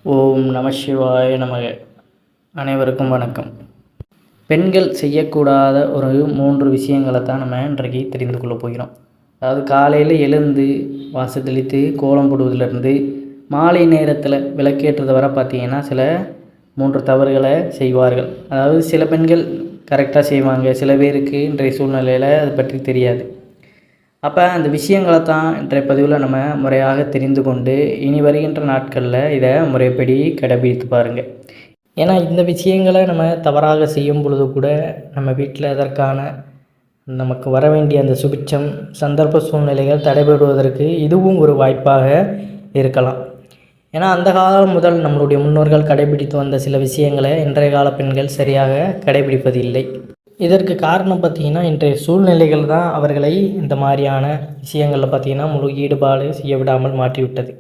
ஓம் நம சிவாய நமக. அனைவருக்கும் வணக்கம். பெண்கள் செய்யக்கூடாத ஒரு 3 விஷயங்களை தான் நம்ம இன்றைக்கு தெரிந்து கொள்ள போகிறோம். அதாவது காலையில் எழுந்து வாசல் தெளித்து கோலம் போடுவதிலிருந்து மாலை நேரத்தில் விளக்கேற்றுறது வரை பார்த்திங்கன்னா சில 3 தவறுகளை செய்வார்கள். அதாவது சில பெண்கள் கரெக்டாக செய்வாங்க, சில பேருக்கு இன்றைய சூழ்நிலையில் அது பற்றி தெரியாது. அப்போ அந்த விஷயங்களை தான் இன்றைய பதிவில் நம்ம முறையாக தெரிந்து கொண்டு இனி வருகின்ற நாட்களில் இதை முறைப்படி கடைபிடித்து பாருங்கள். ஏன்னா இந்த விஷயங்களை நம்ம தவறாக செய்யும் பொழுது கூட நம்ம வீட்டில் அதற்கான நமக்கு வர வேண்டிய அந்த சுபிட்சம் சந்தர்ப்ப சூழ்நிலைகள் தடைபடுவதற்கு இதுவும் ஒரு வாய்ப்பாக இருக்கலாம். ஏன்னா அந்த காலம் முதல் நம்மளுடைய முன்னோர்கள் கடைபிடித்து வந்த சில விஷயங்களை இன்றைய கால பெண்கள் சரியாக கடைபிடிப்பதில்லை. இதற்கு காரணம் பார்த்திங்கன்னா இன்றைய சூழ்நிலைகள் தான் அவர்களை இந்த மாதிரியான விஷயங்களில் பார்த்திங்கன்னா முழு ஈடுபாடு செய்ய விடாமல் மாற்றிவிட்டது.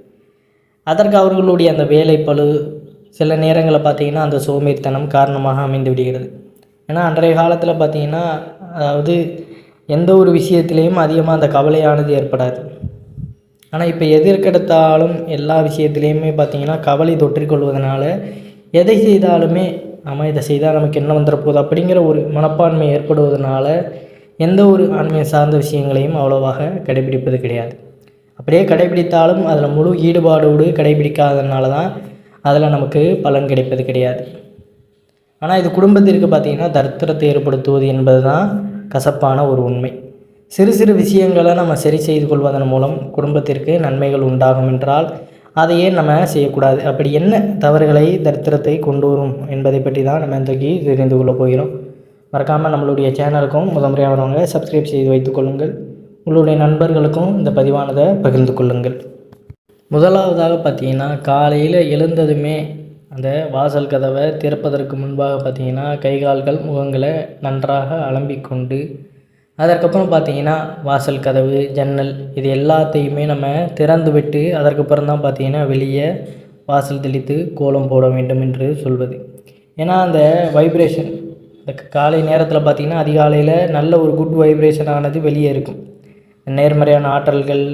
அதற்கு அவர்களுடைய அந்த வேலைப்பளு சில நேரங்களில் பார்த்திங்கன்னா அந்த சோம்பேறித்தனம் காரணமாக அமைந்து விடுகிறது. ஏன்னா அன்றைய காலத்தில் பார்த்திங்கன்னா அதாவது எந்த ஒரு விஷயத்திலையும் அதிகமாக அந்த கவலையானது ஏற்படாது. ஆனால் இப்போ எதற்கெடுத்தாலும் எல்லா விஷயத்துலேயுமே பார்த்திங்கன்னா கவலை தொற்றிக்கொள்வதனால எதை செய்தாலுமே நம்ம இதை செய்தால் நமக்கு என்ன வந்துடப்போகுது அப்படிங்கிற ஒரு மனப்பான்மை ஏற்படுவதனால எந்த ஒரு ஆன்மீக சார்ந்த விஷயங்களையும் அவ்வளோவாக கடைபிடிப்பது கிடையாது. அப்படியே கடைபிடித்தாலும் அதில் முழு ஈடுபாடோடு கடைபிடிக்காததுனால தான் அதில் நமக்கு பலன் கிடைப்பது கிடையாது. ஆனால் இது குடும்பத்திற்கு பார்த்திங்கன்னா தரித்திரத்தை ஏற்படுத்துவது என்பது தான் கசப்பான ஒரு உண்மை. சிறு சிறு விஷயங்களை நம்ம சரி செய்து கொள்வதன் மூலம் குடும்பத்திற்கு நன்மைகள் உண்டாகும் என்றால் அதையே நம்ம செய்யக்கூடாது. அப்படி என்ன தவறுகளை தரித்திரத்தை கொண்டு வரும் என்பதை பற்றி தான் நம்ம இன்றைக்கு தெரிந்து கொள்ள போகிறோம். மறக்காமல் நம்மளுடைய சேனலுக்கும் முதன்முறையாக வரவங்க சப்ஸ்கிரைப் செய்து வைத்துக்கொள்ளுங்கள். உங்களுடைய நண்பர்களுக்கும் இந்த பதிவானதை பகிர்ந்து கொள்ளுங்கள். முதலாவதாக பார்த்திங்கன்னா காலையில் எழுந்ததுமே அந்த வாசல் கதவை திறப்பதற்கு முன்பாக பார்த்திங்கன்னா கை கால்கள் முகங்களை நன்றாக அலம்பிக்கொண்டு அதற்கப்புறம் பார்த்திங்கன்னா வாசல் கதவு ஜன்னல் இது எல்லாத்தையுமே நம்ம திறந்து விட்டு அதற்கப்புறம் தான் பார்த்திங்கன்னா வெளியே வாசல் தெளித்து கோலம் போட வேண்டும் என்று சொல்வது. ஏன்னா அந்த வைப்ரேஷன் இந்த காலை நேரத்தில் பார்த்திங்கன்னா அதிகாலையில் நல்ல ஒரு குட் வைப்ரேஷன் ஆனது வெளியே இருக்கும். நேர்மறையான ஆற்றல்கள்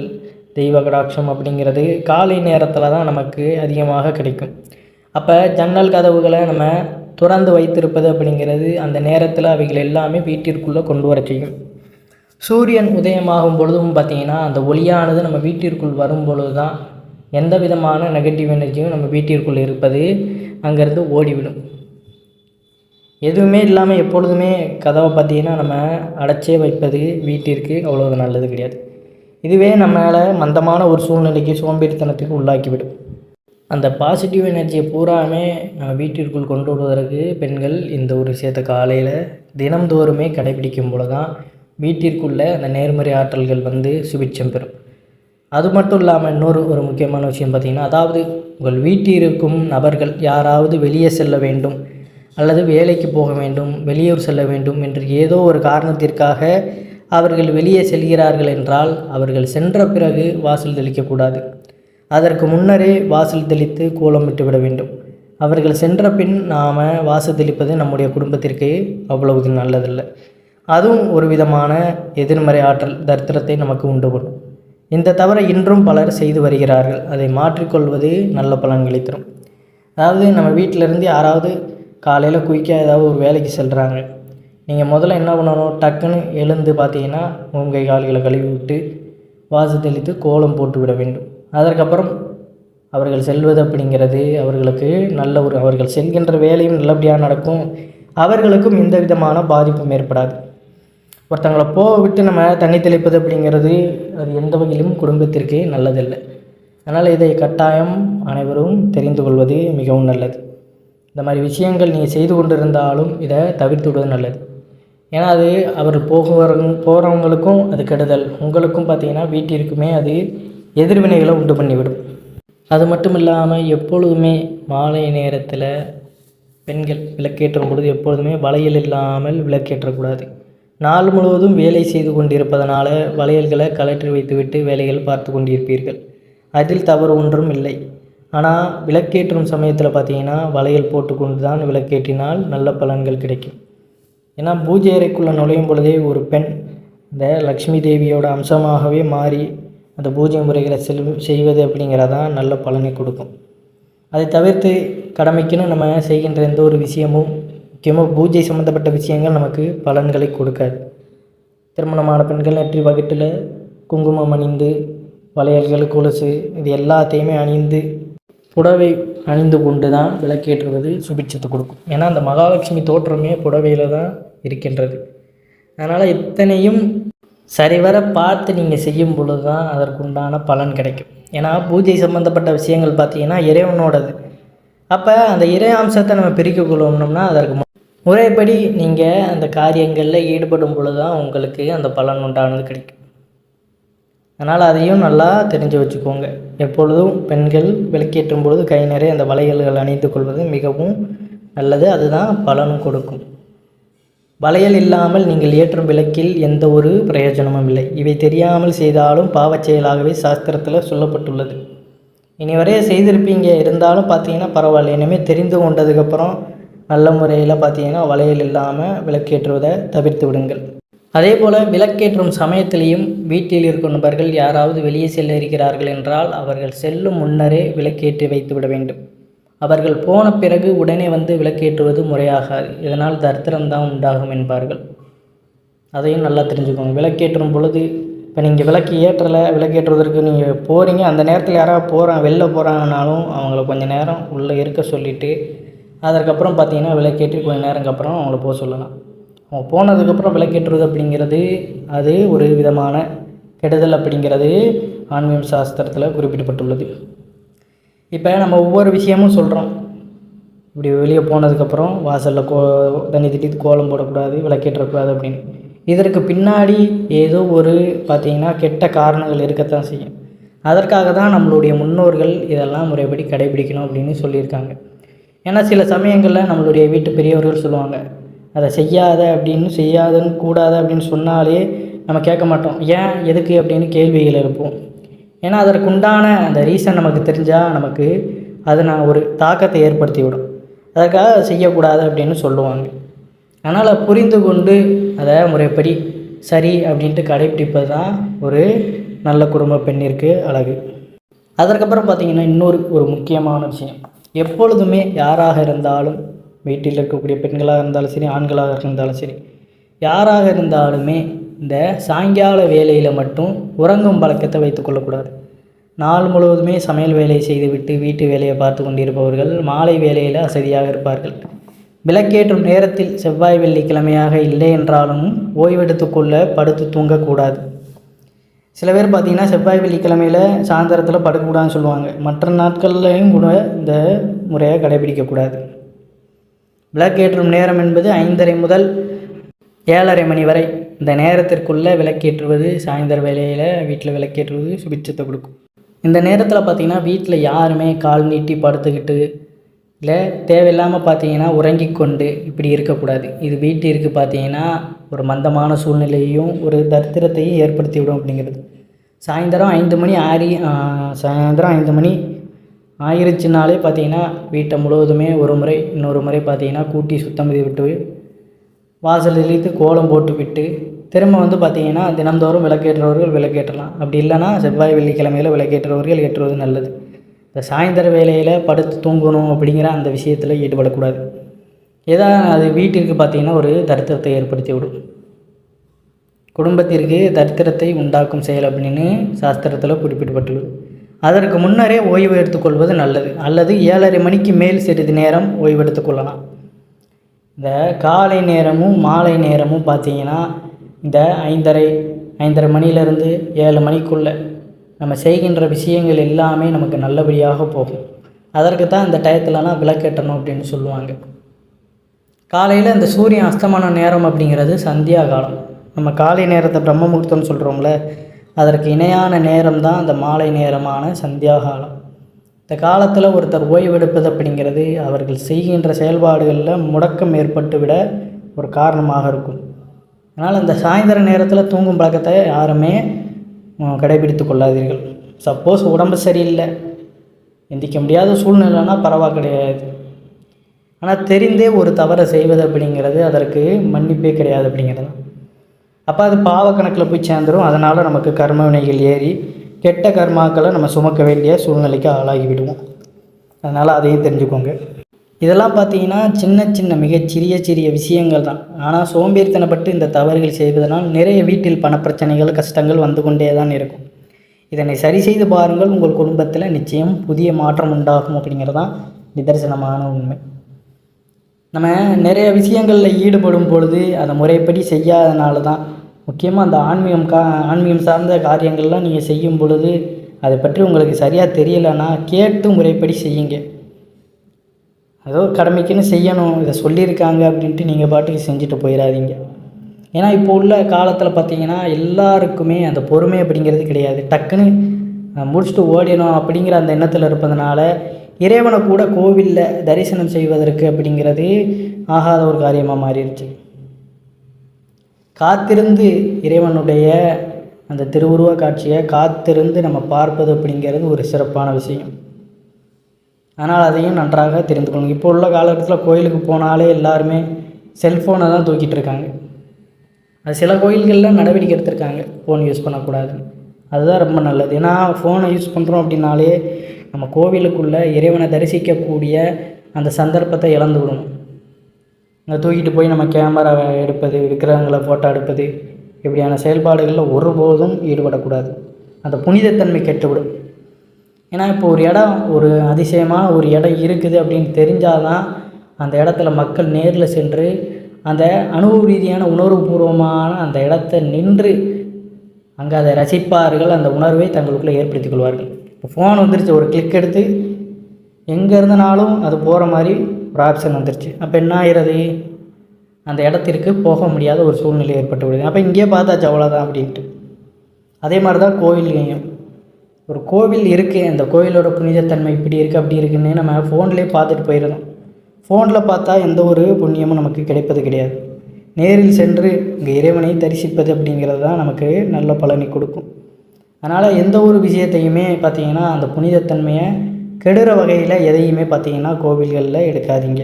தெய்வ கடாட்சம் அப்படிங்கிறது காலை நேரத்தில் தான் நமக்கு அதிகமாக கிடைக்கும். அப்போ ஜன்னல் கதவுகளை நம்ம திறந்து வைத்திருப்பது அப்படிங்கிறது அந்த நேரத்தில் அவைகள் எல்லாமே வீட்டிற்குள்ளே கொண்டு வர செய்யும். சூரியன் உதயமாகும் பொழுதும் பார்த்திங்கன்னா அந்த ஒளியானது நம்ம வீட்டிற்குள் வரும் பொழுது தான் எந்த விதமான நெகட்டிவ் எனர்ஜியும் நம்ம வீட்டிற்குள் இருப்பது அங்கேருந்து ஓடிவிடும். எதுவுமே இல்லாமல் எப்பொழுதுமே கதவை பார்த்திங்கன்னா நம்ம அடைச்சே வைப்பது வீட்டிற்கு அவ்வளோ நல்லது கிடையாது. இதுவே நம்மளால் மந்தமான ஒரு சூழ்நிலைக்கு சோம்பேறித்தனத்துக்கு உள்ளாக்கிவிடும். அந்த பாசிட்டிவ் எனர்ஜியை பூராமே நம்ம வீட்டிற்குள் கொண்டு வருவதற்கு பெண்கள் இந்த ஒரு விஷயத்தை காலையில் தினம்தோறுமே கடைபிடிக்கும் போது தான் வீட்டிற்குள்ளே அந்த நேர்மறை ஆற்றல்கள் சுபிட்சம் பெறும். அது மட்டும் இல்லாமல் இன்னொரு முக்கியமான விஷயம் பார்த்திங்கன்னா, அதாவது உங்கள் வீட்டில் இருக்கும் நபர்கள் யாராவது வெளியே செல்ல வேண்டும் அல்லது வேலைக்கு போக வேண்டும், வெளியூர் செல்ல வேண்டும் என்று ஏதோ ஒரு காரணத்திற்காக அவர்கள் வெளியே செல்கிறார்கள் என்றால் அவர்கள் சென்ற பிறகு வாசல் தெளிக்கக்கூடாது. அதற்கு முன்னரே வாசல் தெளித்து கோலம் விட்டுவிட வேண்டும். அவர்கள் சென்ற பின் நாம் வாசல் தெளிப்பது நம்முடைய குடும்பத்திற்கு அவ்வளவு நல்லதில்லை. அதுவும் ஒரு விதமான எதிர்மறை ஆற்றல் தரித்திரத்தை நமக்கு உண்டு பண்ணும். இந்த தவிர இன்றும் பலர் செய்து வருகிறார்கள். அதை மாற்றிக்கொள்வது நல்ல பலன்களை தரும். அதாவது நம்ம வீட்டிலேருந்து யாராவது காலையில் குயிக்காக ஏதாவது ஒரு வேலைக்கு செல்கிறாங்க, நீங்கள் முதல்ல என்ன பண்ணணும், டக்குன்னு எழுந்து பார்த்தீங்கன்னா கை கால்களை கழுவி விட்டு வாசல் தெளித்து கோலம் போட்டு விட வேண்டும். அதற்கப்புறம் அவர்கள் செல்வது அப்படிங்கிறது அவர்களுக்கு நல்ல அவர்கள் செல்கின்ற வேலையும் நல்லபடியாக நடக்கும். அவர்களுக்கும் எந்த விதமான பாதிப்பும் ஏற்படாது. ஒருத்தங்களை போக விட்டு நம்ம தண்ணி தெளிப்பது அப்படிங்கிறது அது எந்த வகையிலும் குடும்பத்திற்கு நல்லதில்லை. அதனால் இதை கட்டாயம் அனைவரும் தெரிந்து கொள்வது மிகவும் நல்லது. இந்த மாதிரி விஷயங்கள் நீங்கள் செய்து கொண்டிருந்தாலும் இதை தவிர்த்து விடுவது நல்லது. ஏன்னா அது அவர் போகிறவங்களுக்கும் அது கெடுதல், உங்களுக்கும் பார்த்திங்கன்னா வீட்டிற்குமே அது எதிர்வினைகளை உண்டு பண்ணிவிடும். அது மட்டும் இல்லாமல் எப்பொழுதுமே மாலை நேரத்தில் பெண்கள் விளக்கேற்றும் பொழுது எப்பொழுதுமே வளையல் இல்லாமல் விளக்கேற்றக்கூடாது. நாள் முழுவதும் வேலை செய்து கொண்டிருப்பதனால வளையல்களை கலற்றி வைத்துவிட்டு வேலைகள் பார்த்து கொண்டிருப்பீர்கள். அதில் தவறு ஒன்றும் இல்லை. ஆனால் விளக்கேற்றும் சமயத்தில் பார்த்திங்கன்னா வளையல் போட்டுக்கொண்டு தான் விளக்கேற்றினால் நல்ல பலன்கள் கிடைக்கும். ஏன்னா பூஜை அறைக்குள்ளே நுழையும் பொழுதே ஒரு பெண் இந்த லக்ஷ்மி தேவியோட அம்சமாகவே மாறி அந்த பூஜை முறைகளை செய்வது அப்படிங்கிறதான் நல்ல பலனை கொடுக்கும். அதை தவிர்த்து கடமைக்குன்னு நம்ம செய்கின்ற எந்த ஒரு விஷயமும், முக்கியமாக பூஜை சம்மந்தப்பட்ட விஷயங்கள் நமக்கு பலன்களை கொடுக்காது. திருமணமான பெண்கள் நெற்றி வகுட்டில் குங்குமம் அணிந்து, வளையல்கள், கொலுசு இது எல்லாத்தையுமே அணிந்து, புடவை அணிந்து கொண்டு தான் விளக்கேற்றுவது சுபிட்சத்தை கொடுக்கும். ஏன்னா அந்த மகாலட்சுமி தோற்றமே புடவையில் தான் இருக்கின்றது. அதனால் இத்தனையும் சரிவர பார்த்து நீங்கள் செய்யும் பொழுது தான் அதற்குண்டான பலன் கிடைக்கும். ஏன்னா பூஜை சம்மந்தப்பட்ட விஷயங்கள் பார்த்திங்கன்னா இறைவனோடது. அப்போ அந்த இறை அம்சத்தை நம்ம பிரிக்க கொள்ளணும்னா அதற்கு முறைப்படி நீங்கள் அந்த காரியங்களில் ஈடுபடும் பொழுது தான் உங்களுக்கு அந்த பலன் உண்டானது கிடைக்கும். அதனால் அதையும் நல்லா தெரிஞ்சு வச்சுக்கோங்க. எப்பொழுதும் பெண்கள் விளக்கேற்றும் பொழுது கை நிறைய அந்த வளையல்கள் அணிந்து கொள்வது மிகவும் நல்லது. அதுதான் பலனும் கொடுக்கும். வளையல் இல்லாமல் நீங்கள் ஏற்றும் விளக்கில் எந்த ஒரு பிரயோஜனமும் இல்லை. இவை தெரியாமல் செய்தாலும் பாவச் செயலாகவே சாஸ்திரத்தில் சொல்லப்பட்டுள்ளது. இனி வரைய செய்திருப்பீங்க, இருந்தாலும் பார்த்தீங்கன்னா பரவாயில்ல. இனிமேல் தெரிந்து கொண்டதுக்கப்புறம் நல்ல முறையில் பார்த்தீங்கன்னா வளையல் இல்லாமல் விளக்கேற்றுவதை தவிர்த்து விடுங்கள். அதே போல் விளக்கேற்றும் சமயத்திலையும் வீட்டில் இருக்கும் நபர்கள் யாராவது வெளியே செல்ல இருக்கிறார்கள் என்றால் அவர்கள் செல்லும் முன்னரே விளக்கேற்றி வைத்து விட வேண்டும். அவர்கள் போன பிறகு உடனே வந்து விளக்கேற்றுவது முறையாகாது. இதனால் தரித்திரம்தான் உண்டாகும் என்பார்கள். அதையும் நல்லா தெரிஞ்சுக்கோங்க. விளக்கேற்றும் பொழுது இப்போ நீங்கள் விளக்கு ஏற்றலை, விளக்கேற்றுவதற்கு நீங்கள் போகிறீங்க, அந்த நேரத்தில் யாராவது வெளில போகிறாங்கனாலும் அவங்கள கொஞ்சம் நேரம் உள்ளே இருக்க சொல்லிவிட்டு அதற்கப்புறம் பார்த்தீங்கன்னா விளக்கேற்றி கொஞ்சம் நேரத்துக்கு அப்புறம் அவங்கள போக சொல்லலாம். அவங்க போனதுக்கப்புறம் விளக்கேற்றுவது அப்படிங்கிறது அது ஒரு விதமான கெடுதல் அப்படிங்கிறது ஆன்மீக சாஸ்திரத்தில் குறிப்பிடப்பட்டுள்ளது. இப்போ நம்ம ஒவ்வொரு விஷயமும் சொல்கிறோம். இப்படி வெளியே போனதுக்கப்புறம் வாசலில் தண்ணி திட்டி கோலம் போடக்கூடாது, விளக்கேற்றக்கூடாது அப்படின்னு. இதற்கு பின்னாடி ஏதோ ஒரு பார்த்திங்கன்னா கெட்ட காரணங்கள் இருக்கத்தான் செய்யும். அதற்காக தான் நம்மளுடைய முன்னோர்கள் இதெல்லாம் முறைப்படி கடைபிடிக்கணும் அப்படின்னு சொல்லியிருக்காங்க. ஏன்னா சில சமயங்களில் நம்மளுடைய வீட்டு பெரியவர்கள் சொல்லுவாங்க, அதை செய்யாத அப்படின்னு, செய்யாதன்னு கூடாத அப்படின்னு சொன்னாலே நம்ம கேட்க மாட்டோம். ஏன் எதுக்கு அப்படின்னு கேள்விகள் எழுப்போம். ஏன்னா அதற்குண்டான அந்த ரீசன் நமக்கு தெரிஞ்சால் நமக்கு அது நான் ஒரு தாக்கத்தை ஏற்படுத்தி விடும். அதற்காக செய்யக்கூடாது அப்படின்னு சொல்லுவாங்க. அதனால் புரிந்து கொண்டு அதை முறைப்படி சரி அப்படின்ட்டு கடைப்பிடிப்பது தான் ஒரு நல்ல குடும்ப பெண்ணிற்கு அழகு. அதற்கப்புறம் பார்த்திங்கன்னா ஒரு முக்கியமான விஷயம், எப்பொழுதுமே யாராக இருந்தாலும், வீட்டில் இருக்கக்கூடிய பெண்களாக இருந்தாலும் சரி, ஆண்களாக இருந்தாலும் சரி, யாராக இருந்தாலுமே இந்த சாயங்கால வேலையில் மட்டும் உறங்கும் பழக்கத்தை வைத்து கொள்ளக்கூடாது. நாள் முழுவதுமே சமையல் வேலையை செய்துவிட்டு வீட்டு வேலையை பார்த்து கொண்டிருப்பவர்கள் மாலை வேலையில் அசதியாக இருப்பார்கள். விளக்கேற்றும் நேரத்தில் செவ்வாய் வெள்ளிக்கிழமையாக இல்லை என்றாலும் ஓய்வெடுத்துக்கொள்ள படுத்து தூங்கக்கூடாது. சில பேர் பார்த்திங்கன்னா செவ்வாய் வெள்ளிக்கிழமையில் சாயந்தரத்தில் படுக்கக்கூடாதுன்னு சொல்லுவாங்க. மற்ற நாட்கள்லையும் கூட இந்த முறையை கடைபிடிக்கக்கூடாது. விளக்கேற்றும் நேரம் என்பது 5:30 முதல் 7:30 மணி வரை. இந்த நேரத்திற்குள்ளே விளக்கேற்றுவது, சாயந்தர வேலையில் வீட்டில் விளக்கேற்றுவது சுபிட்சத்தை கொடுக்கும். இந்த நேரத்தில் பார்த்திங்கன்னா வீட்டில் யாருமே கால் நீட்டி படுத்துக்கிட்டு இல்லை தேவையில்லாமல் பார்த்தீங்கன்னா உறங்கி கொண்டு இப்படி இருக்கக்கூடாது. இது வீட்டிற்கு பார்த்தீங்கன்னா ஒரு மந்தமான சூழ்நிலையையும் ஒரு தரித்திரத்தையும் ஏற்படுத்தி விடும் அப்படிங்கிறது. சாயந்தரம் 5 மணி ஆயிருச்சுனாலே பார்த்தீங்கன்னா வீட்டை முழுவதுமே ஒரு முறை இன்னொரு முறை பார்த்தீங்கன்னா கூட்டி சுத்தம் செய்து விட்டு வாசல் தெளித்து கோலம் போட்டு விட்டு திரும்ப வந்து பார்த்திங்கன்னா தினந்தோறும் விளக்கேற்றுறவர்கள் விளக்கேற்றலாம். அப்படி இல்லைனா செவ்வாய் வெள்ளிக்கிழமையில் விளக்கேற்றுறவர்கள் ஏற்றுவது நல்லது. இந்த சாயந்தர வேலையில் படுத்து தூங்கணும் அப்படிங்கிற அந்த விஷயத்தில் ஈடுபடக்கூடாது. அது வீட்டிற்கு பார்த்திங்கன்னா ஒரு தரித்திரத்தை ஏற்படுத்தி விடும். குடும்பத்திற்கு தரித்திரத்தை உண்டாக்கும் செயல் அப்படின்னு சாஸ்திரத்தில் குறிப்பிடப்பட்டுள்ளது. அதற்கு முன்னரே ஓய்வு எடுத்துக்கொள்வது நல்லது. அல்லது 7:30 மணிக்கு மேல் சிறிது நேரம் ஓய்வு எடுத்துக்கொள்ளலாம். இந்த காலை நேரமும் மாலை நேரமும் பார்த்திங்கன்னா இந்த 5:30 மணிலேருந்து 7 மணிக்குள்ளே நம்ம செய்கின்ற விஷயங்கள் எல்லாமே நமக்கு நல்லபடியாக போகும். அதற்கு தான் இந்த டயத்துலலாம் விளக்கேற்றணும் அப்படின்னு சொல்லுவாங்க. காலையில் இந்த சூரியன் அஸ்தமான நேரம் அப்படிங்கிறது சந்தியா காலம். நம்ம காலை நேரத்தை பிரம்ம முகூர்த்தம்னு சொல்கிறோம்ல, அதற்கு இணையான நேரம் தான் அந்த மாலை நேரமான சந்தியா காலம். இந்த காலத்தில் ஒருத்தர் ஓய்வெடுப்பது அப்படிங்கிறது அவர்கள் செய்கின்ற செயல்பாடுகளில் முடக்கம் ஏற்பட்டு விட ஒரு காரணமாக இருக்கும். அதனால் இந்த சாயந்தர நேரத்தில் தூங்கும் பழக்கத்தை யாருமே கடைபிடித்து கொள்ளாதீர்கள். சப்போஸ் உடம்பு சரியில்லை, எந்திரிக்க முடியாத சூழ்நிலைனா பரவாயில்ல கிடையாது. ஆனால் தெரிந்தே ஒரு தவறை செய்வது அப்படிங்கிறது அதற்கு மன்னிப்பே கிடையாது அப்படிங்கிறது. அப்போ அது பாவக்கணக்கில் போய் சேர்ந்துடும். அதனால் நமக்கு கர்ம வினைகள் ஏறி கெட்ட கர்மாக்களை நம்ம சுமக்க வேண்டிய சூழ்நிலைக்கு ஆளாகி விடுவோம். அதனால் அதையும் தெரிஞ்சுக்கோங்க. இதெல்லாம் பார்த்தீங்கன்னா சின்ன சின்ன சிறிய விஷயங்கள் தான். ஆனால் சோம்பேறித்தனப்பட்டு இந்த தவறுகள் செய்வதனால் நிறைய வீட்டில் பணப்பிரச்சனைகள், கஷ்டங்கள் வந்து கொண்டே தான் இருக்கும். இதனை சரி செய்து பாருங்கள். உங்கள் குடும்பத்தில் நிச்சயம் புதிய மாற்றம் உண்டாகும் அப்படிங்கிறது தான் நிதர்சனமான உண்மை. நம்ம நிறைய விஷயங்களில் ஈடுபடும் பொழுது அதை முறைப்படி செய்யாதனால தான், முக்கியமாக அந்த ஆன்மீகம் சார்ந்த காரியங்கள்லாம் நீங்கள் செய்யும் பொழுது அதை பற்றி உங்களுக்கு சரியாக தெரியலைன்னா கேட்டு முறைப்படி செய்யுங்க. ஏதோ கடமைக்குன்னு செய்யணும், இதை சொல்லியிருக்காங்க அப்படின்ட்டு நீங்கள் பாட்டுக்கு செஞ்சுட்டு போயிடாதீங்க. ஏன்னா இப்போ உள்ள காலத்தில் பார்த்திங்கன்னா எல்லாருக்குமே அந்த பொறுமை அப்படிங்கிறது கிடையாது. டக்குன்னு முடிச்சுட்டு ஓடினோம் அப்படிங்கிற அந்த எண்ணத்தில் இருப்பதனால இறைவனை கூட கோவிலில் தரிசனம் செய்வதற்கு அப்படிங்கிறது ஆகாத ஒரு காரியமாக மாறிடுச்சு. காத்திருந்து இறைவனுடைய அந்த திருவுருவ காட்சியை காத்திருந்து நம்ம பார்ப்பது அப்படிங்கிறது ஒரு சிறப்பான விஷயம். ஆனால் அதையும் நன்றாக தெரிந்து கொள்ளுங்க. இப்போ உள்ள காலகட்டத்தில் கோயிலுக்கு போனாலே எல்லாருமே செல்ஃபோனை தான் தூக்கிட்டு இருக்காங்க. அது சில கோயில்களில் நடவடிக்கை எடுத்திருக்காங்க ஃபோன் யூஸ் பண்ணக்கூடாதுன்னு. அதுதான் ரொம்ப நல்லது. ஏன்னா ஃபோனை யூஸ் பண்ணுறோம் அப்படின்னாலே நம்ம கோவிலுக்குள்ளே இறைவனை தரிசிக்கக்கூடிய அந்த சந்தர்ப்பத்தை இழந்து விடணும். அங்கே தூக்கிட்டு போய் நம்ம கேமரா எடுப்பது, விக்கிரகங்களை ஃபோட்டோ எடுப்பது, இப்படியான செயல்பாடுகளில் ஒருபோதும் ஈடுபடக்கூடாது. அந்த புனிதத்தன்மை கெட்டுவிடும். ஏன்னா இப்போ ஒரு இடம், ஒரு அதிசயமான ஒரு இடம் இருக்குது அப்படின்னு தெரிஞ்சால் தான் அந்த இடத்துல மக்கள் நேரில் சென்று அந்த அனுபவ ரீதியான உணர்வுபூர்வமான அந்த இடத்த நின்று அங்கே அதை ரசிப்பார்கள். அந்த உணர்வை தங்களுக்குள்ளே ஏற்படுத்திக் கொள்வார்கள். இப்போ ஃபோன் வந்துருச்சு, ஒரு கிளிக் எடுத்து எங்கே இருந்தனாலும் அது போகிற மாதிரி ஒரு ஆப்ஷன் வந்துருச்சு. அப்போ என்ன ஆகிறது, அந்த இடத்திற்கு போக முடியாத ஒரு சூழ்நிலை ஏற்பட்டு விடுது. அப்போ இங்கேயே பார்த்தாச்சு அவ்வளோதான் அப்படின்ட்டு. அதே மாதிரி தான் கோவில்லையும், ஒரு கோவில் இருக்குது, அந்த கோவிலோட புனிதத்தன்மை இப்படி இருக்குது அப்படி இருக்குன்னு நம்ம ஃபோன்லேயே பார்த்துட்டு போயிடணும். ஃபோனில் பார்த்தா எந்த ஒரு புண்ணியமும் நமக்கு கிடைப்பது கிடையாது. நேரில் சென்று இங்கே இறைவனை தரிசிப்பது அப்படிங்கிறது தான் நமக்கு நல்ல பலனை கொடுக்கும். அதனால் எந்த ஒரு விஷயத்தையுமே பார்த்திங்கன்னா அந்த புனிதத்தன்மையை கெடுற வகையில் எதையுமே பார்த்திங்கன்னா கோவில்களில் எடுக்காதீங்க.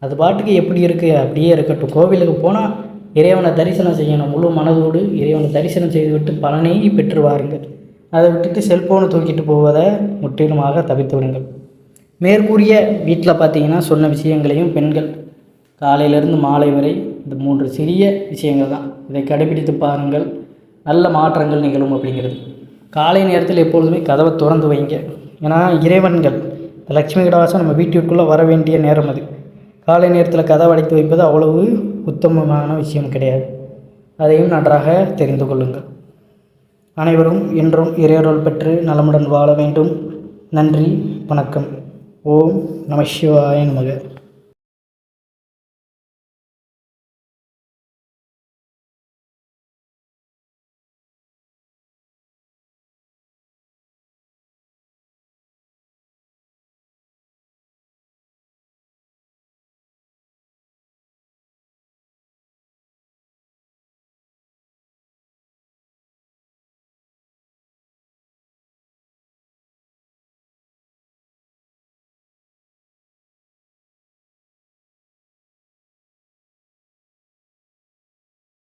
அது பாட்டுக்கு எப்படி இருக்குது அப்படியே இருக்கட்டும். கோவிலுக்கு போனால் இறைவனை தரிசனம் செய்யணும், முழு மனதோடு இறைவனை தரிசனம் செய்துவிட்டு பலனை பெற்று வாருங்கள். அதை விட்டுட்டு செல்ஃபோனை தூக்கிட்டு போவதை முற்றிலுமாக தவிர்த்து விடுங்கள். மேற்கூறிய வீட்டில் பார்த்திங்கன்னா சொன்ன விஷயங்களையும் பெண்கள் காலையிலேருந்து மாலை வரை இந்த 3 சிறிய விஷயங்கள் தான், இதை கடைபிடித்து பாருங்கள். நல்ல மாற்றங்கள் நிகழும் அப்படிங்கிறது. காலை நேரத்தில் எப்பொழுதுமே கதவை திறந்து வைங்க. ஏன்னா இறைவன்கள் லட்சுமி கடாசம் நம்ம வீட்டிற்குள்ளே வர வேண்டிய நேரம் அது. காலை நேரத்தில் கதவை அடைத்து வைப்பது அவ்வளவு உத்தமமான விஷயம் கிடையாது. அதையும் நன்றாக தெரிந்து கொள்ளுங்கள். அனைவரும் என்றும் இறையருள் பெற்று நலமுடன் வாழ வேண்டும். நன்றி, வணக்கம். ஓம் நம சிவாய நமக.